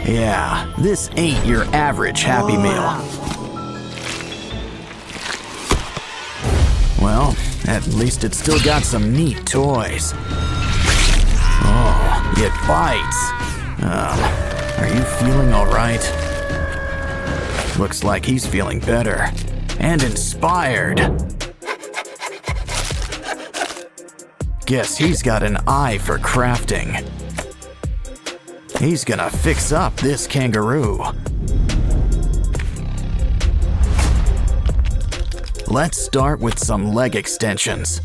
Yeah, this ain't your average Happy Meal. Well, at least it's still got some neat toys. Oh, it bites. Are you feeling all right? Looks like he's feeling better and inspired. Guess he's got an eye for crafting. He's gonna fix up this kangaroo. Let's start with some leg extensions.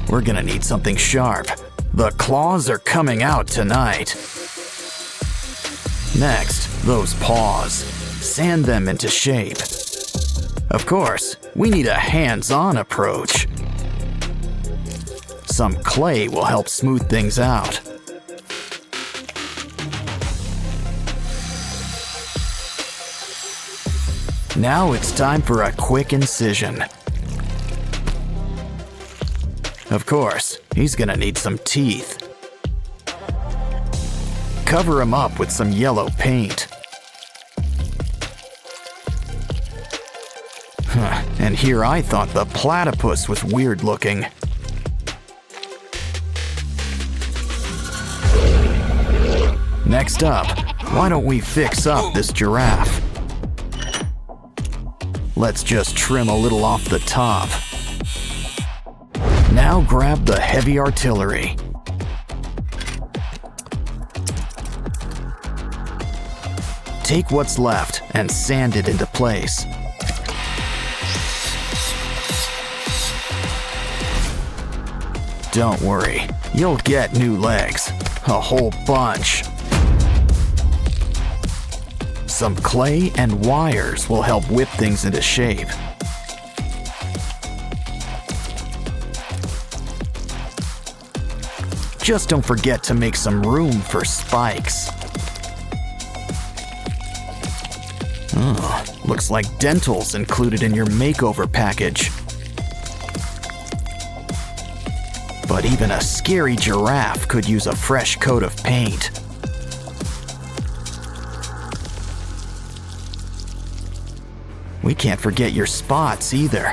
We're gonna need something sharp. The claws are coming out tonight. Next, those paws. Sand them into shape. Of course, we need a hands-on approach. Some clay will help smooth things out. Now it's time for a quick incision. Of course, he's gonna need some teeth. Cover him up with some yellow paint. And here I thought the platypus was weird looking. Next up, why don't we fix up this giraffe? Let's just trim a little off the top. Now grab the heavy artillery. Take what's left and sand it into place. Don't worry, you'll get new legs. A whole bunch. Some clay and wires will help whip things into shape. Just don't forget to make some room for spikes. Looks like dental's included in your makeover package. But even a scary giraffe could use a fresh coat of paint. We can't forget your spots either.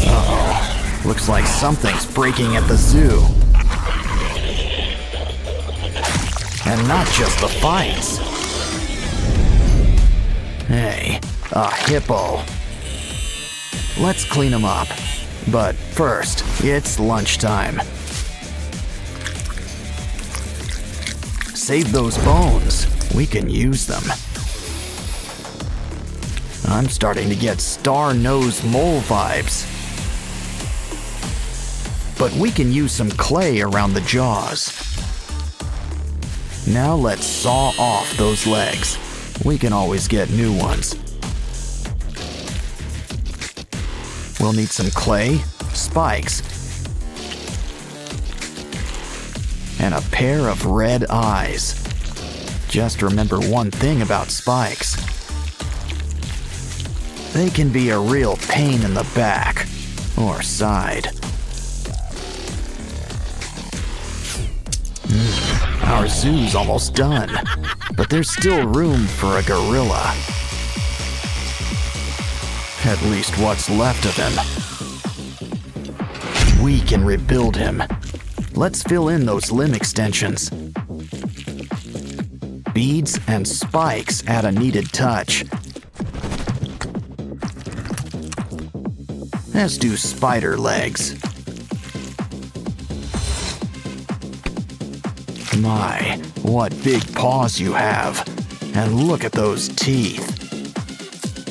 Uh-oh. Looks like something's breaking at the zoo. And not just the fights. Hey, a hippo. Let's clean him up. But first, it's lunchtime. Save those bones. We can use them. I'm starting to get star-nosed mole vibes. But we can use some clay around the jaws. Now let's saw off those legs. We can always get new ones. We'll need some clay, spikes, and a pair of red eyes. Just remember one thing about spikes. They can be a real pain in the back or side. Our zoo's almost done, but there's still room for a gorilla. At least what's left of him. We can rebuild him. Let's fill in those limb extensions. Beads and spikes add a needed touch. As do spider legs. My, what big paws you have. And look at those teeth.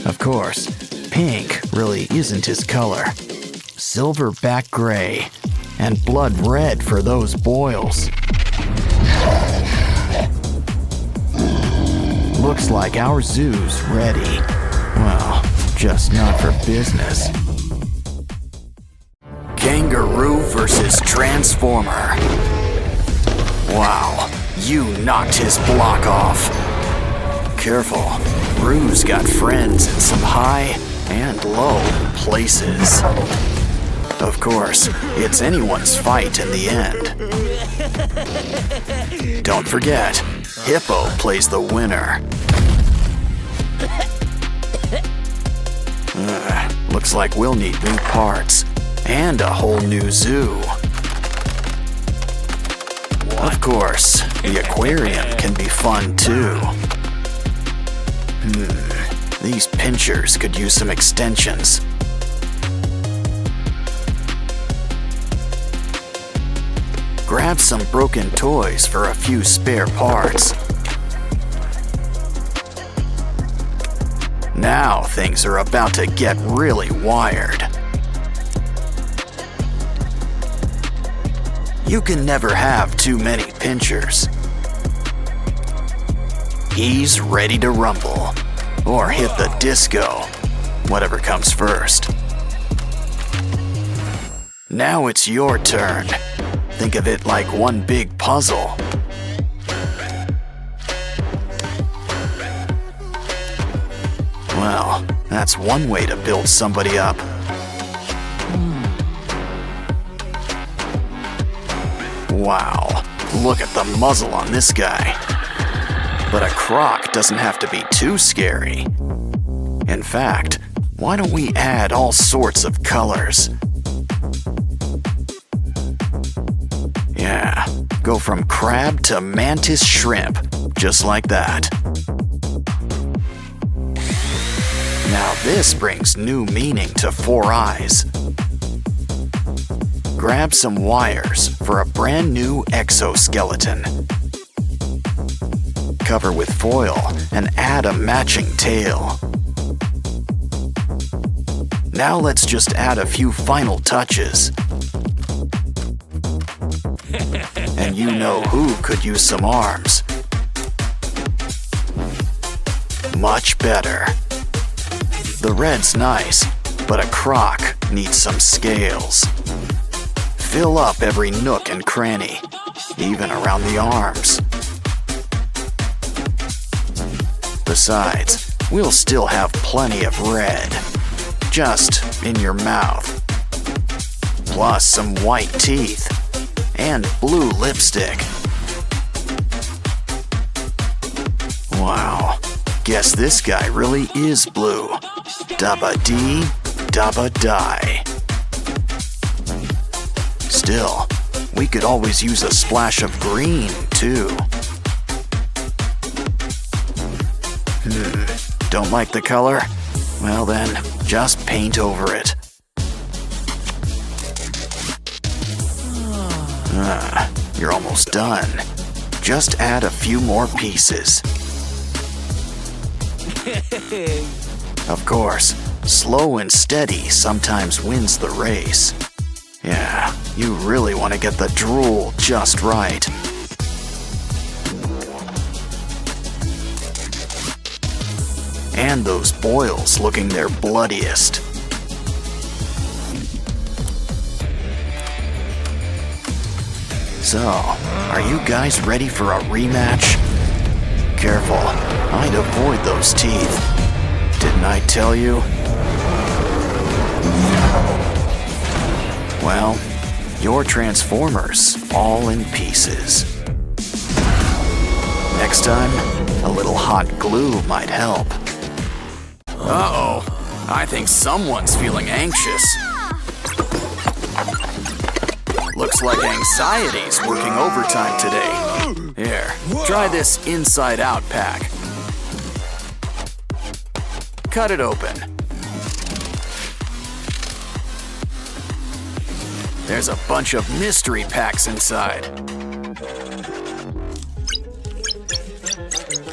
Of course, pink really isn't his color. Silverback gray, and blood red for those boils. Looks like our zoo's ready. Well, just not for business. Kangaroo versus Transformer. Wow, you knocked his block off. Careful, Roo's got friends and some high, and low places. Of course, it's anyone's fight in the end. Don't forget, Hippo plays the winner. Looks like we'll need new parts and a whole new zoo. Of course, the aquarium can be fun too. These pinchers could use some extensions. Grab some broken toys for a few spare parts. Now things are about to get really wired. You can never have too many pinchers. He's ready to rumble, or hit the disco, whatever comes first. Now it's your turn. Think of it like one big puzzle. Well, that's one way to build somebody up. Wow, look at the muzzle on this guy. But a croc doesn't have to be too scary. In fact, why don't we add all sorts of colors? Yeah, go from crab to mantis shrimp, just like that. Now this brings new meaning to 4 eyes. Grab some wires for a brand new exoskeleton. Cover with foil and add a matching tail. Now let's just add a few final touches. And you know who could use some arms. Much better. The red's nice, but a croc needs some scales. Fill up every nook and cranny, even around the arms. Besides, we'll still have plenty of red, just in your mouth. Plus some white teeth and blue lipstick. Wow, guess this guy really is blue. Dabba dee, dabba die. Still, we could always use a splash of green, too. Don't like the color? Well then, just paint over it. You're almost done. Just add a few more pieces. Of course, slow and steady sometimes wins the race. Yeah, you really want to get the drool just right. And those boils looking their bloodiest. So, are you guys ready for a rematch? Careful, I'd avoid those teeth. Didn't I tell you? Well, your Transformers all in pieces. Next time, a little hot glue might help. Uh-oh, I think someone's feeling anxious. Looks like anxiety's working overtime today. Here, try this inside-out pack. Cut it open. There's a bunch of mystery packs inside.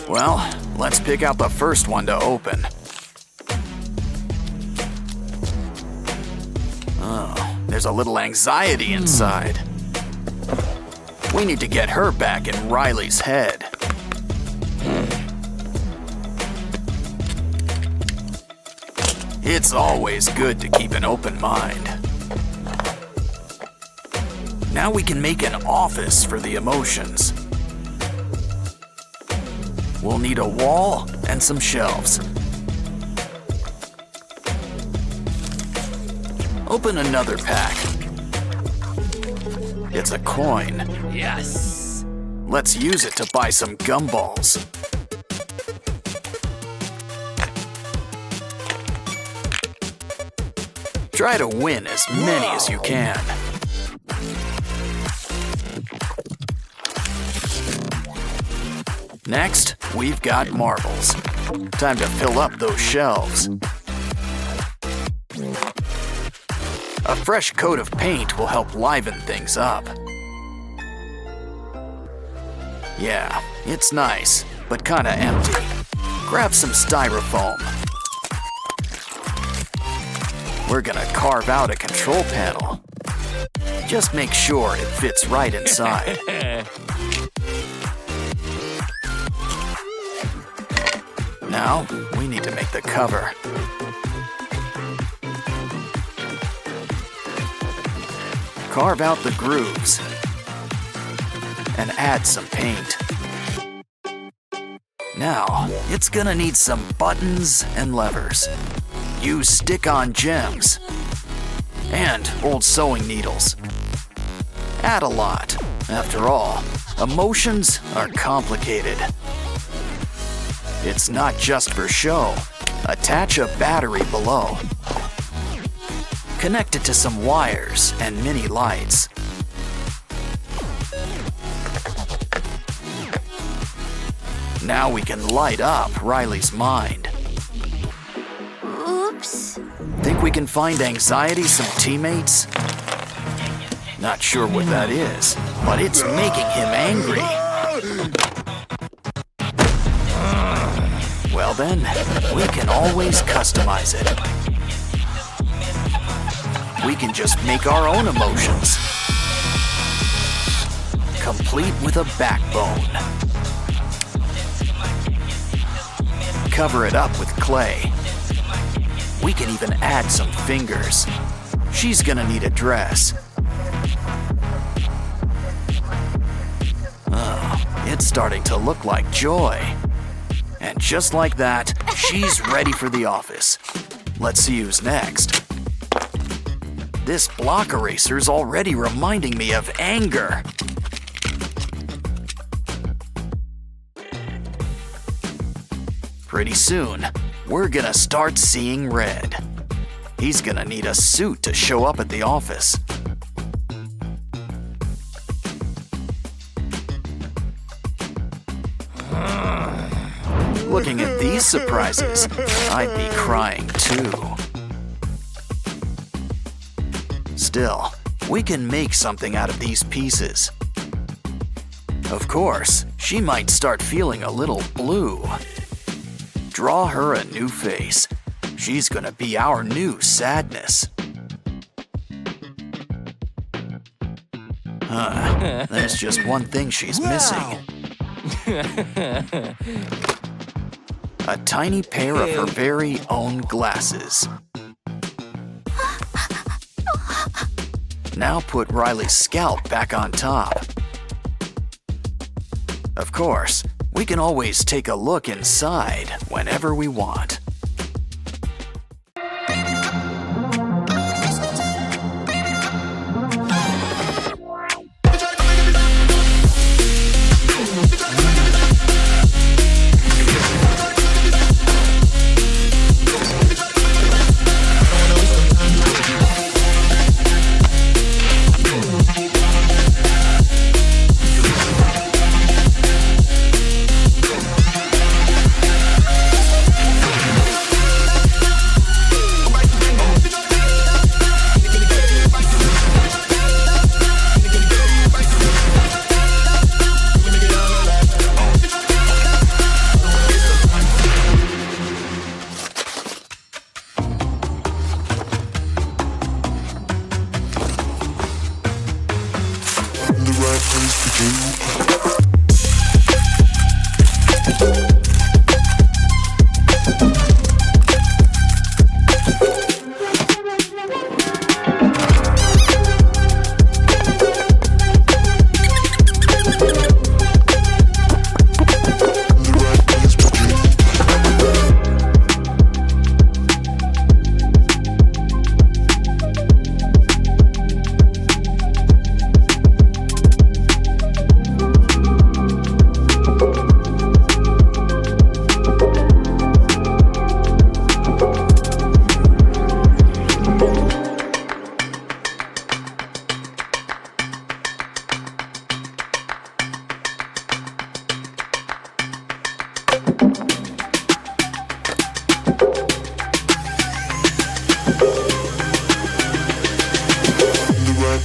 Well, let's pick out the first one to open. Oh, there's a little anxiety inside. We need to get her back in Riley's head. It's always good to keep an open mind. Now we can make an office for the emotions. We'll need a wall and some shelves. Open another pack. It's a coin. Yes! Let's use it to buy some gumballs. Try to win as many as you can. Next, we've got marbles. Time to fill up those shelves. A fresh coat of paint will help liven things up. Yeah, it's nice, but kinda empty. Grab some styrofoam. We're gonna carve out a control panel. Just make sure it fits right inside. Now, we need to make the cover. Carve out the grooves and add some paint. Now, it's gonna need some buttons and levers. Use stick-on gems and old sewing needles. Add a lot. After all, emotions are complicated. It's not just for show. Attach a battery below. Connect it to some wires and mini lights. Now we can light up Riley's mind. Oops. Think we can find Anxiety some teammates? Not sure what that is, but it's making him angry. Well then, we can always customize it. We can just make our own emotions. Complete with a backbone. Cover it up with clay. We can even add some fingers. She's gonna need a dress. It's starting to look like Joy. And just like that, she's ready for the office. Let's see who's next. This block eraser's already reminding me of anger. Pretty soon, we're gonna start seeing red. He's gonna need a suit to show up at the office. Looking at these surprises, I'd be crying too. Still, we can make something out of these pieces. Of course, she might start feeling a little blue. Draw her a new face. She's gonna be our new sadness. There's just one thing she's missing. A tiny pair of her very own glasses. Now put Riley's scalp back on top. Of course, we can always take a look inside whenever we want.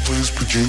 whispered you.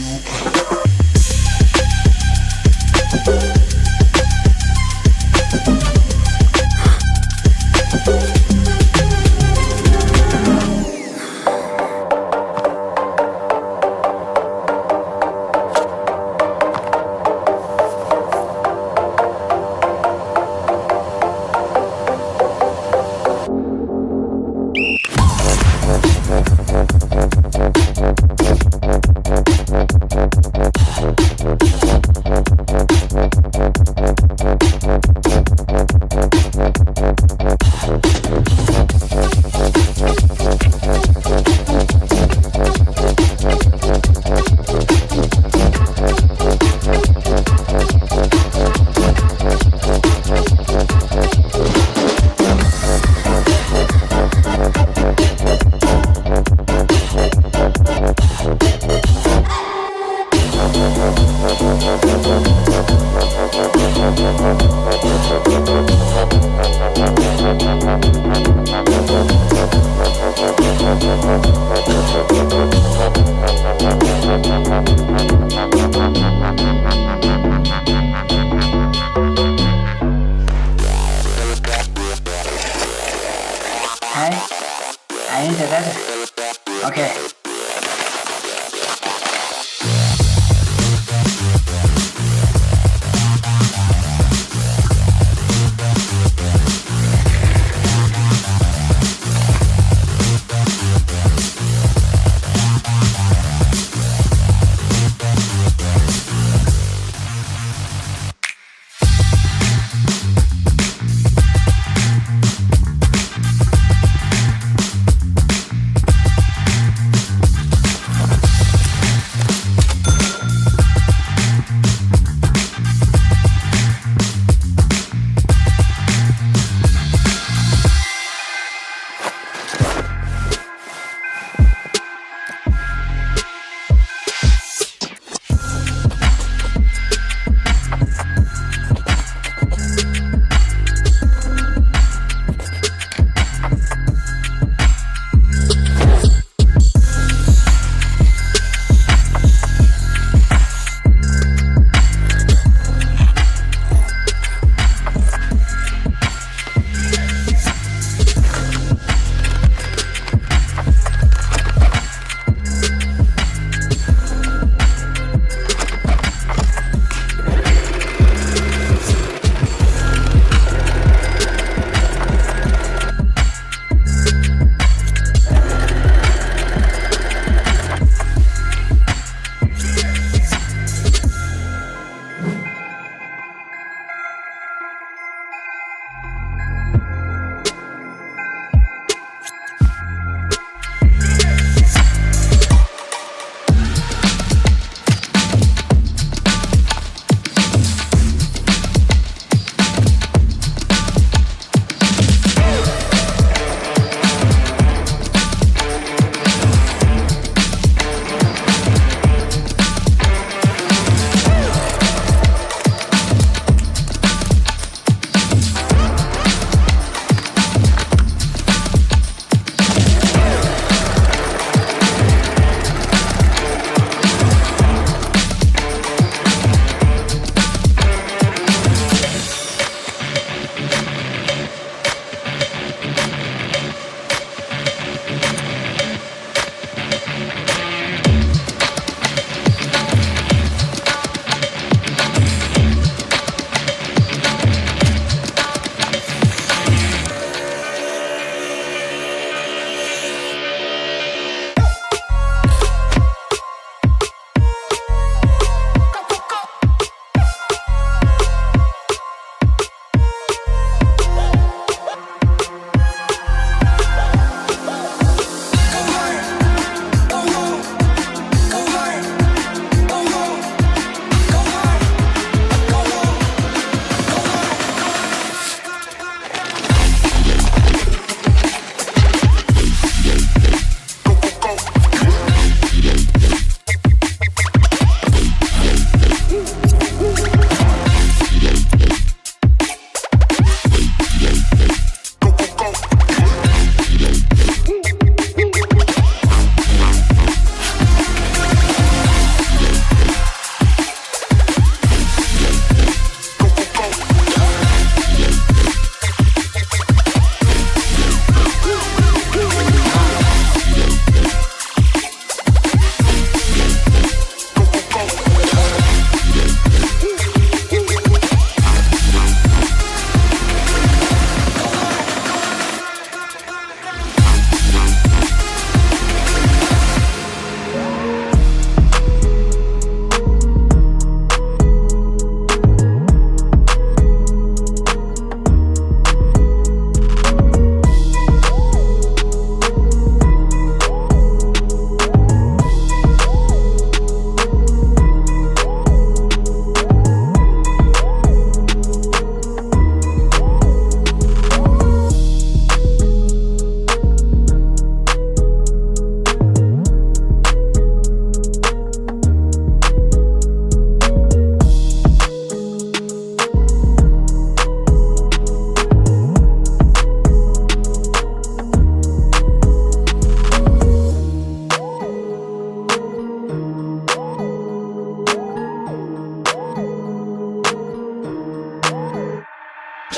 I entered that. Okay.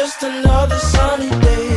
just another sunny day.